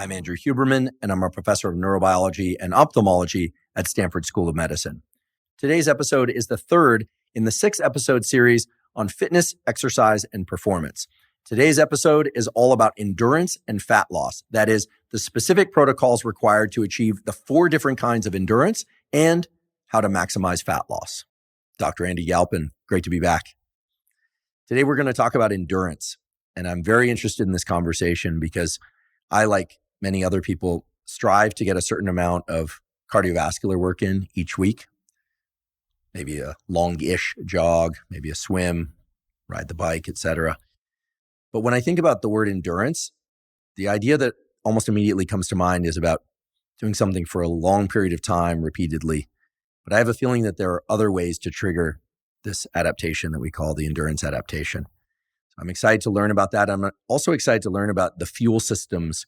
I'm Andrew Huberman, and I'm a professor of neurobiology and ophthalmology at Stanford School of Medicine. Today's episode is the third in the 6-episode series on fitness, exercise, and performance. Today's episode is all about endurance and fat loss. That is, the specific protocols required to achieve the 4 different kinds of endurance and how to maximize fat loss. Dr. Andy Galpin, great to be back. Today, we're going to talk about endurance, and I'm very interested in this conversation because I, like many other people, strive to get a certain amount of cardiovascular work in each week. Maybe a long-ish jog, maybe a swim, ride the bike, etc. But when I think about the word endurance, the idea that almost immediately comes to mind is about doing something for a long period of time repeatedly. But I have a feeling that there are other ways to trigger this adaptation that we call the endurance adaptation. So I'm excited to learn about that. I'm also excited to learn about the fuel systems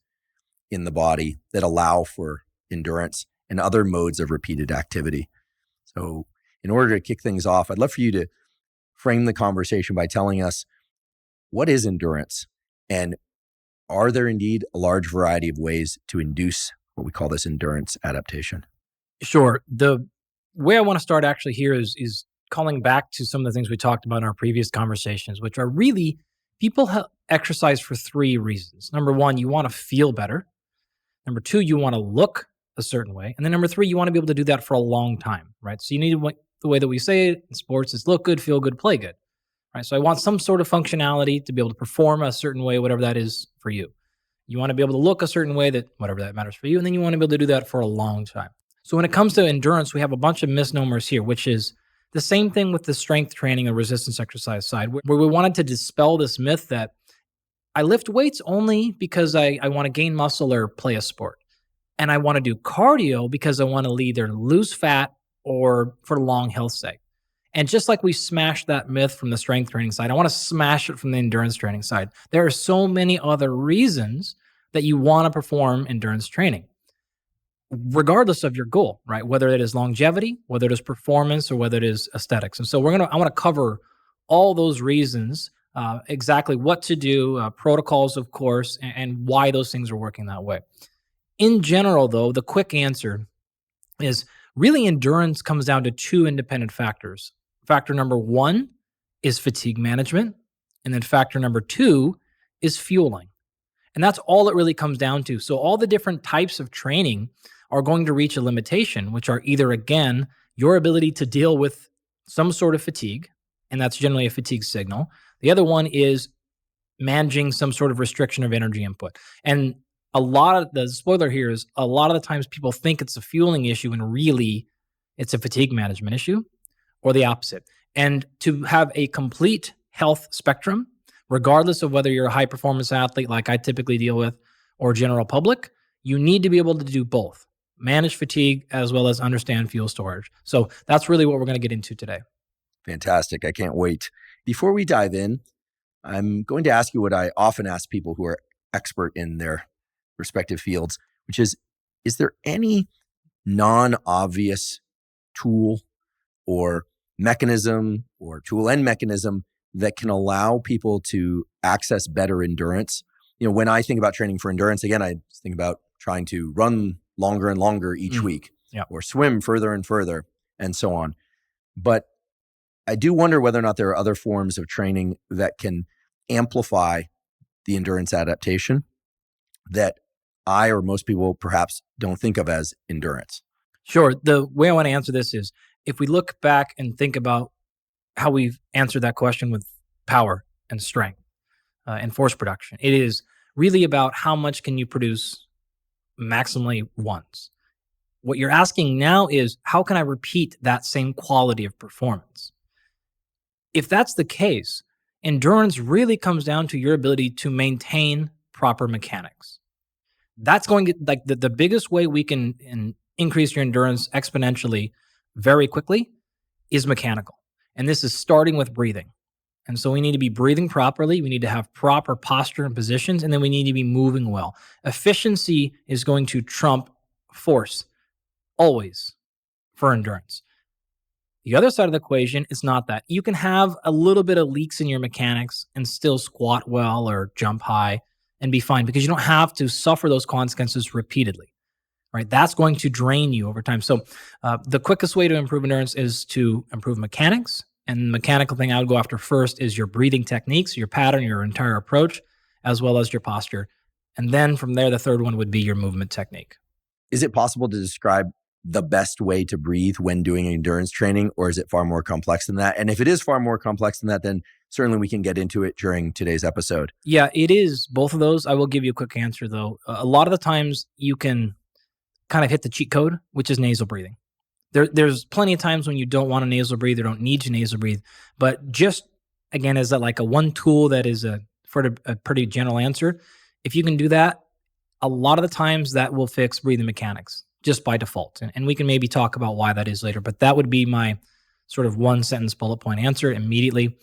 in the body that allow for endurance and other modes of repeated activity. So in order to kick things off, I'd love for you to frame the conversation by telling us, what is endurance? And are there indeed a large variety of ways to induce what we call this endurance adaptation? Sure. The way I want to start actually here is calling back to some of the things we talked about in our previous conversations, which are really people exercise for 3 reasons. Number 1, you want to feel better. Number 2, you want to look a certain way. And then number 3, you want to be able to do that for a long time, right? So you need the way that we say it in sports is look good, feel good, play good, right? So I want some sort of functionality to be able to perform a certain way, whatever that is for you. You want to be able to look a certain way, that whatever that matters for you. And then you want to be able to do that for a long time. So when it comes to endurance, we have a bunch of misnomers here, which is the same thing with the strength training or resistance exercise side, where we wanted to dispel this myth that I lift weights only because I want to gain muscle or play a sport. And I want to do cardio because I want to either lose fat or for long health sake. And just like we smashed that myth from the strength training side, I want to smash it from the endurance training side. There are so many other reasons that you want to perform endurance training, regardless of your goal, right? Whether it is longevity, whether it is performance, or whether it is aesthetics. And so I want to cover all those reasons, exactly what to do, protocols, of course, and why those things are working that way. In general, though, the quick answer is really endurance comes down to 2 independent factors. Factor number 1 is fatigue management. And then factor number 2 is fueling. And that's all it really comes down to. So all the different types of training are going to reach a limitation, which are either, again, your ability to deal with some sort of fatigue, and that's generally a fatigue signal. The other one is managing some sort of restriction of energy input. And a lot of the spoiler here is a lot of the times people think it's a fueling issue and really it's a fatigue management issue or the opposite. And to have a complete health spectrum, regardless of whether you're a high performance athlete like I typically deal with or general public, you need to be able to do both, manage fatigue as well as understand fuel storage. So that's really what we're going to get into today. Fantastic. I can't wait. Before we dive in, I'm going to ask you what I often ask people who are expert in their respective fields, which is there any non-obvious tool or mechanism or tool and mechanism that can allow people to access better endurance? You know, when I think about training for endurance, again, I think about trying to run longer and longer each week, or swim further and further, and so on. But I do wonder whether or not there are other forms of training that can amplify the endurance adaptation that I or most people perhaps don't think of as endurance. Sure. The way I want to answer this is if we look back and think about how we've answered that question with power and strength and force production, it is really about how much can you produce maximally once. What you're asking now is, how can I repeat that same quality of performance? If that's the case, endurance really comes down to your ability to maintain proper mechanics. That's going to, like, the biggest way we can increase your endurance exponentially very quickly is mechanical. And this is starting with breathing. And so we need to be breathing properly. We need to have proper posture and positions, and then we need to be moving well. Efficiency is going to trump force always for endurance. The other side of the equation is not that. You can have a little bit of leaks in your mechanics and still squat well or jump high and be fine, because you don't have to suffer those consequences repeatedly, right? That's going to drain you over time. So the quickest way to improve endurance is to improve mechanics. And the mechanical thing I would go after first is your breathing techniques, your pattern, your entire approach, as well as your posture. And then from there, the third one would be your movement technique. Is it possible to describe the best way to breathe when doing endurance training, or is it far more complex than that? And if it is far more complex than that, then certainly we can get into it during today's episode. Yeah, it is both of those. I will give you a quick answer though. A lot of the times you can kind of hit the cheat code, which is nasal breathing. There's plenty of times when you don't want to nasal breathe or don't need to nasal breathe, but just again, as like a one tool that is for a pretty general answer, if you can do that, a lot of the times that will fix breathing mechanics just by default. And we can maybe talk about why that is later, but that would be my sort of one sentence bullet point answer immediately.